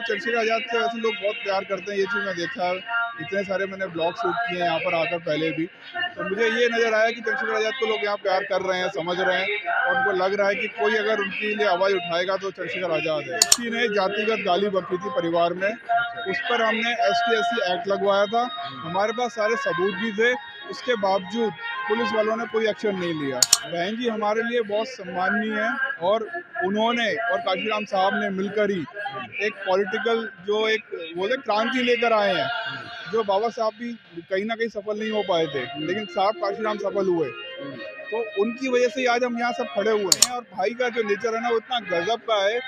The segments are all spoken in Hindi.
चंद्रशेखर आज़ाद से वैसे लोग बहुत प्यार करते हैं, ये चीज़ मैं देखा है। इतने सारे मैंने ब्लॉग शूट किए हैं यहाँ पर आकर पहले भी, तो मुझे ये नज़र आया कि चंद्रशेखर आज़ाद को लोग यहाँ प्यार कर रहे हैं, समझ रहे हैं, और उनको लग रहा है कि कोई अगर उनके लिए आवाज़ उठाएगा तो चंद्रशेखर आज़ाद है। किसी ने जातिगत गाली बकी थी परिवार में, उस पर हमने ST/SC एक्ट लगवाया था। हमारे पास सारे सबूत भी थे, उसके बावजूद पुलिस वालों ने कोई एक्शन नहीं लिया। बहन जी हमारे लिए बहुत सम्माननीय है, और उन्होंने और काशीराम साहब ने मिलकर ही एक पॉलिटिकल जो एक बोले क्रांति लेकर आए हैं, जो बाबा साहब भी कहीं ना कहीं सफल नहीं हो पाए थे, लेकिन साहब काशीराम सफल हुए। तो उनकी वजह से आज हम यहाँ सब खड़े हुए हैं। और भाई का जो नेचर है ना, वो इतना गजब का है,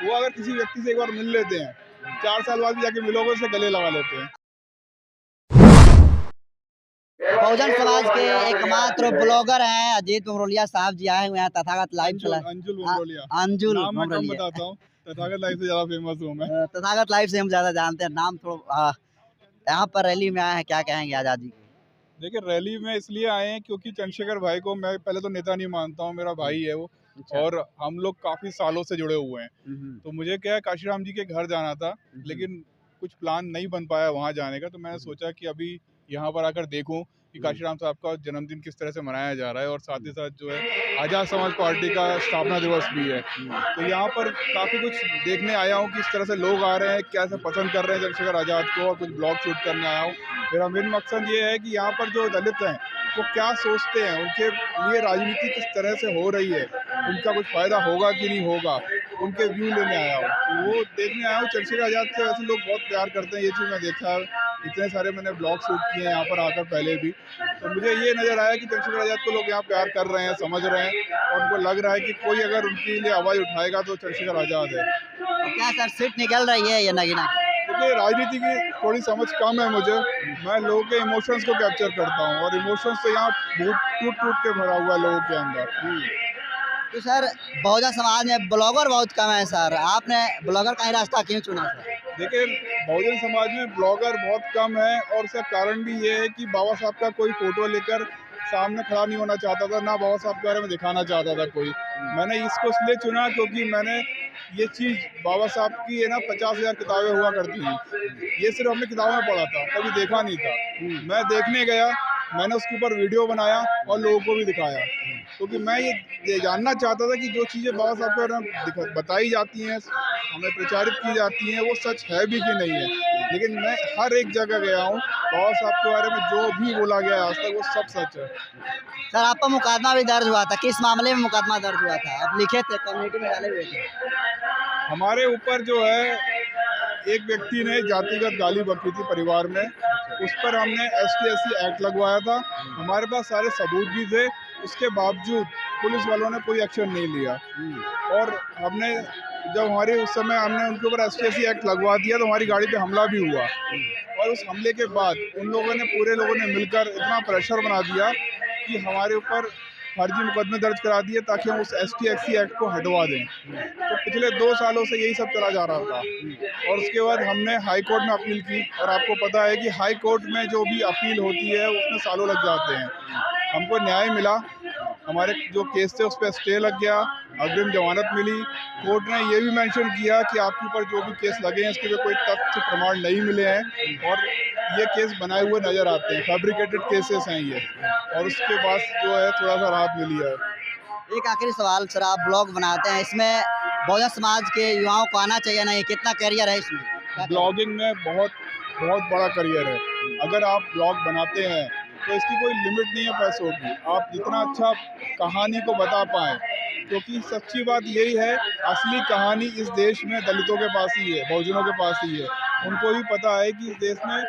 वो अगर किसी व्यक्ति से एक बार मिल लेते हैं, 4 साल बाद भी जाके मिलोगे उससे गले लगा लेते हैं। बहुजन समाज के एकमात्र ब्लॉगर हैं अजीत भमरोलिया साहब जी आए हुए हैं तथागत लाइव चला। अंजुल भमरोलिया अंजुल नाम मैं कम भमरोलिया बताता हूँ, तथागत लाइव से ज्यादा फेमस हूँ मैं। तथागत लाइव से हम ज्यादा जानते हैं नाम थोड़ा। यहाँ पर रैली में आए हैं, क्या कहेंगे आजादी की? देखिए रैली में इसलिए आए हैं क्योंकि चंद्रशेखर भाई को मैं पहले तो नेता नहीं मानता हूँ, मेरा भाई है वो। अच्छा। और हम लोग काफी सालों से जुड़े हुए हैं, तो मुझे क्या है काशीराम जी के घर जाना था, लेकिन कुछ प्लान नहीं बन पाया वहाँ जाने का, तो मैंने सोचा कि अभी यहाँ पर आकर देखूं कि काशीराम साहब का जन्मदिन किस तरह से मनाया जा रहा है, और साथ ही साथ जो है आजाद समाज पार्टी का स्थापना दिवस भी है। तो यहाँ पर काफ़ी कुछ देखने आया हूँ कि इस तरह से लोग आ रहे हैं, कैसे पसंद कर रहे हैं चंद्रशेखर आज़ाद को, और कुछ ब्लॉग शूट करने आया हूँ। मेरा मेन मकसद ये है कि यहाँ पर जो दलित हैं वो क्या सोचते हैं, उनके लिए राजनीति किस तरह से हो रही है, उनका कुछ फ़ायदा होगा कि नहीं होगा, उनके व्यू लेने आया हूँ। तो वो देखने आया हूँ। चंद्रशेखर आज़ाद से वैसे लोग बहुत प्यार करते हैं, ये चीज़ मैं देखा है। इतने सारे मैंने ब्लॉग शूट किए हैं यहाँ पर आकर पहले भी, तो मुझे ये नज़र आया कि चंद्रशेखर आज़ाद को लोग यहाँ प्यार कर रहे हैं, समझ रहे हैं, और उनको लग रहा है कि कोई अगर उनके लिए आवाज़ उठाएगा तो चंद्रशेखर आज़ाद है। क्या सर सीट निकल रही है या नगीना? देखिए राजनीति की थोड़ी समझ कम है मुझे, मैं लोगों के इमोशंस को कैप्चर करता हूँ, और इमोशंस से यहाँ टूट टूट के भरा हुआ है लोगों के अंदर। तो सर बहुजन समाज में ब्लॉगर बहुत कम है सर, आपने ब्लॉगर का ही रास्ता क्यों चुना सर? देखिए बहुजन समाज में ब्लॉगर बहुत कम है, और उसका कारण भी ये है कि बाबा साहब का कोई फोटो लेकर सामने खड़ा नहीं होना चाहता था, ना बाबा साहब के बारे में दिखाना चाहता था कोई। मैंने इसको इसलिए चुना क्योंकि मैंने ये चीज़ बाबा साहब की है ना 50,000 किताबें हुआ करती थी, ये सिर्फ हमने किताबों में पढ़ा था, कभी देखा नहीं था। मैं देखने गया, मैंने उसके ऊपर वीडियो बनाया और लोगों को भी दिखाया, क्योंकि मैं ये जानना चाहता था कि जो चीज़ें बाबा साहब के बारे में बताई जाती हैं, हमें प्रचारित की जाती हैं, वो सच है भी कि नहीं है। लेकिन मैं हर एक जगह गया हूँ, बाबा साहब के बारे में जो भी बोला गया आज तक वो सब सच है। सर आपका मुकदमा भी दर्ज हुआ था, किस मामले में मुकदमा दर्ज हुआ था? आप लिखे थे, कम्युनिटी में डाले हुए थे। हमारे ऊपर जो है एक व्यक्ति ने जातिगत गाली बकी थी परिवार में, उस पर हमने ST/SC एक्ट लगवाया था। हमारे पास सारे सबूत भी थे, उसके बावजूद पुलिस वालों ने कोई एक्शन नहीं लिया। और हमने जब उस समय हमने उनके ऊपर ST/SC एक्ट लगवा दिया तो हमारी गाड़ी पे हमला भी हुआ, और उस हमले के बाद उन लोगों ने पूरे लोगों ने मिलकर इतना प्रेशर बना दिया कि हमारे ऊपर फर्जी मुकदमे दर्ज करा दिए ताकि हम उस ST/SC एक्ट को हटवा दें। तो पिछले 2 सालों से यही सब चला जा रहा था, और उसके बाद हमने हाई कोर्ट में अपील की, और आपको पता है कि हाई कोर्ट में जो भी अपील होती है उसमें सालों लग जाते हैं। हमको न्याय मिला, हमारे जो केस थे उस पर स्टे लग गया, अग्रिम जमानत मिली। कोर्ट ने ये भी मेंशन किया कि आपके ऊपर जो भी केस लगे हैं इसके कोई तथ्य प्रमाण नहीं मिले हैं, और ये केस बनाए हुए नज़र आते हैं, फैब्रिकेटेड केसेस हैं ये, और उसके बाद जो है थोड़ा सा राहत मिली है। एक आखिरी सवाल सर, आप ब्लॉग बनाते हैं, इसमें बहुजन समाज के युवाओं को आना चाहिए नहीं, कितना करियर है इसमें? ब्लॉगिंग में बहुत बड़ा करियर है। अगर आप ब्लॉग बनाते हैं तो इसकी कोई लिमिट नहीं है पैसों की, आप जितना अच्छा कहानी को बता पाएँ, क्योंकि सच्ची बात यही है, असली कहानी इस देश में दलितों के पास ही है, बहुजनों के पास ही है। उनको भी पता है कि इस देश में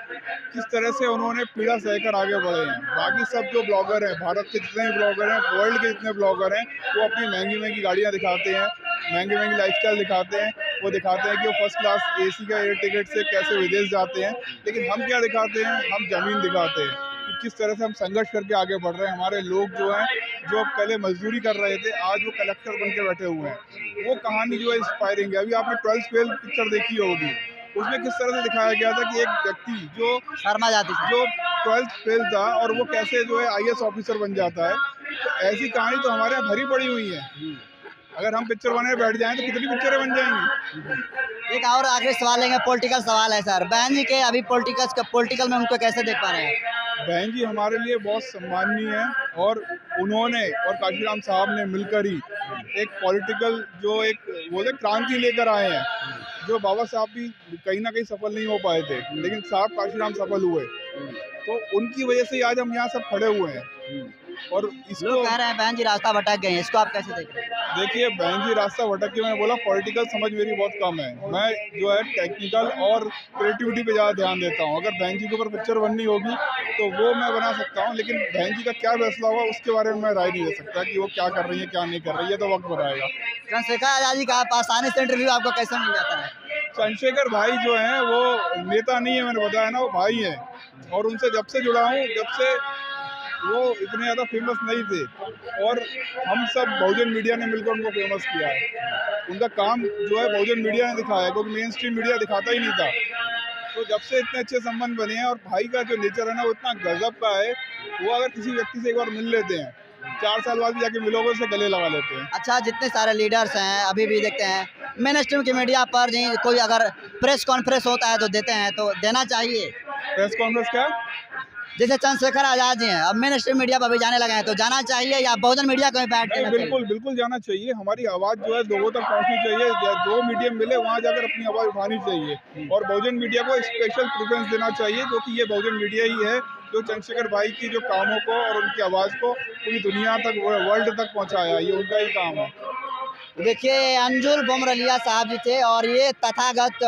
किस तरह से उन्होंने पीड़ा सहकर आगे बढ़े हैं। बाकी सब जो ब्लॉगर हैं, भारत के जितने भी ब्लॉगर हैं, वर्ल्ड के जितने ब्लॉगर हैं, वो अपनी महंगी गाड़ियाँ दिखाते हैं, महंगी लाइफस्टाइल दिखाते हैं, वो दिखाते हैं कि वो फर्स्ट क्लास AC का एयर टिकट से कैसे विदेश जाते हैं। लेकिन हम क्या दिखाते हैं? हम ज़मीन दिखाते हैं कि किस तरह से हम संघर्ष करके आगे बढ़ रहे हैं। हमारे लोग जो हैं, जो पहले मजदूरी कर रहे थे, आज वो कलेक्टर बन के बैठे हुए हैं। वो कहानी जो है इंस्पायरिंग है। अभी आपने 12th फेल पिक्चर देखी होगी, उसमें किस तरह से दिखाया गया था कि एक व्यक्ति जो शर्मा जाती थी, जो 12th फेल था, और वो कैसे जो है IAS ऑफिसर बन जाता है। तो ऐसी कहानी तो हमारे यहाँ भरी पड़ी हुई है। अगर हम पिक्चर बनाने बैठ जाएं तो कितनी पिक्चरें बन जाएंगी। एक और आखिरी सवाल लेंगे, पॉलिटिकल सवाल है सर। बहन जी के अभी पॉलिटिकल में उनको कैसे देख पा रहे हैं? बहन जी हमारे लिए बहुत सम्माननीय है और उन्होंने और काशीराम साहब ने मिलकर ही एक पॉलिटिकल जो एक बोले क्रांति लेकर आए हैं, जो बाबा साहब भी कहीं ना कहीं सफल नहीं हो पाए थे, लेकिन साहब काशीराम सफल हुए, तो उनकी वजह से आज हम यहाँ सब खड़े हुए हैं। और इसको लोग कह रहे हैं बहन जी रास्ता भटक गए हैं, इसको आप कैसे देख रहे हैं? देखिए, बहन जी रास्ता भटक के, मैंने बोला पॉलिटिकल समझ मेरी बहुत कम है, मैं जो है टेक्निकल और क्रिएटिविटी पे ज़्यादा ध्यान देता हूँ। अगर बहन जी के ऊपर पिक्चर बननी होगी तो वो मैं बना सकता हूँ, लेकिन बहन जी का क्या फैसला हुआ उसके बारे में मैं राय नहीं दे सकता कि वो क्या कर रही है क्या नहीं कर रही है, तो वक्त बताएगा। चंद्रशेखर आजाद जी का आप आसानी से इंटरव्यू आपको कैसे मिल जाता है? चंद्रशेखर भाई जो हैं वो नेता नहीं है, मैंने बताया ना, वो भाई हैं, और उनसे जब से जुड़ा हूँ, जब से वो इतने ज़्यादा फेमस नहीं थे, और हम सब बहुजन मीडिया ने मिलकर उनको फेमस किया है। उनका काम जो है बहुजन मीडिया ने दिखाया है, क्योंकि मेन स्ट्रीम मीडिया दिखाता ही नहीं था। तो जब से इतने अच्छे संबंध बने हैं, और भाई का जो नेचर है ना वो इतना गजब का है, वो अगर किसी व्यक्ति से एक बार मिल लेते हैं, 4 साल बाद भी जाके मिलोगे उससे गले लगा लेते हैं। अच्छा, जितने सारे लीडर्स हैं अभी भी देखते हैं मेन स्ट्रीम की मीडिया पर, कोई अगर प्रेस कॉन्फ्रेंस होता है तो देते हैं, तो देना चाहिए। प्रेस कॉन्फ्रेंस क्या? जैसे चंद्रशेखर आजाद जी हैं, अब मेन स्ट्रीम मीडिया पर भी जाने लगे हैं, तो जाना चाहिए या बहुजन मीडिया को ही बैठ देना चाहिए? बिल्कुल बिल्कुल जाना चाहिए। हमारी आवाज़ जो है लोगों तक पहुंचनी चाहिए, जो मीडियम मिले वहां जाकर अपनी आवाज़ उठानी चाहिए, और बहुजन मीडिया को स्पेशल प्रेफरेंस देना चाहिए, क्योंकि ये बहुजन मीडिया ही है जो चंद्रशेखर भाई की जो कामों को और उनकी आवाज़ को पूरी दुनिया तक, वर्ल्ड तक पहुँचाया, ये उनका ही काम है। देखिए, अंजुल बुमरलिया साहब जी थे, और ये तथागत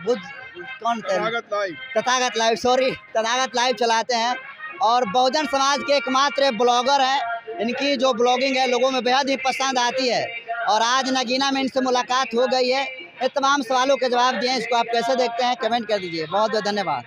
बुद्ध कौन थे? तथागत लाइव चलाते हैं, और बहुजन समाज के एकमात्र ब्लॉगर हैं। इनकी जो ब्लॉगिंग है लोगों में बेहद ही पसंद आती है, और आज नगीना में इनसे मुलाकात हो गई है। ये तमाम सवालों के जवाब दिए हैं, इसको आप कैसे देखते हैं कमेंट कर दीजिए। बहुत बहुत धन्यवाद।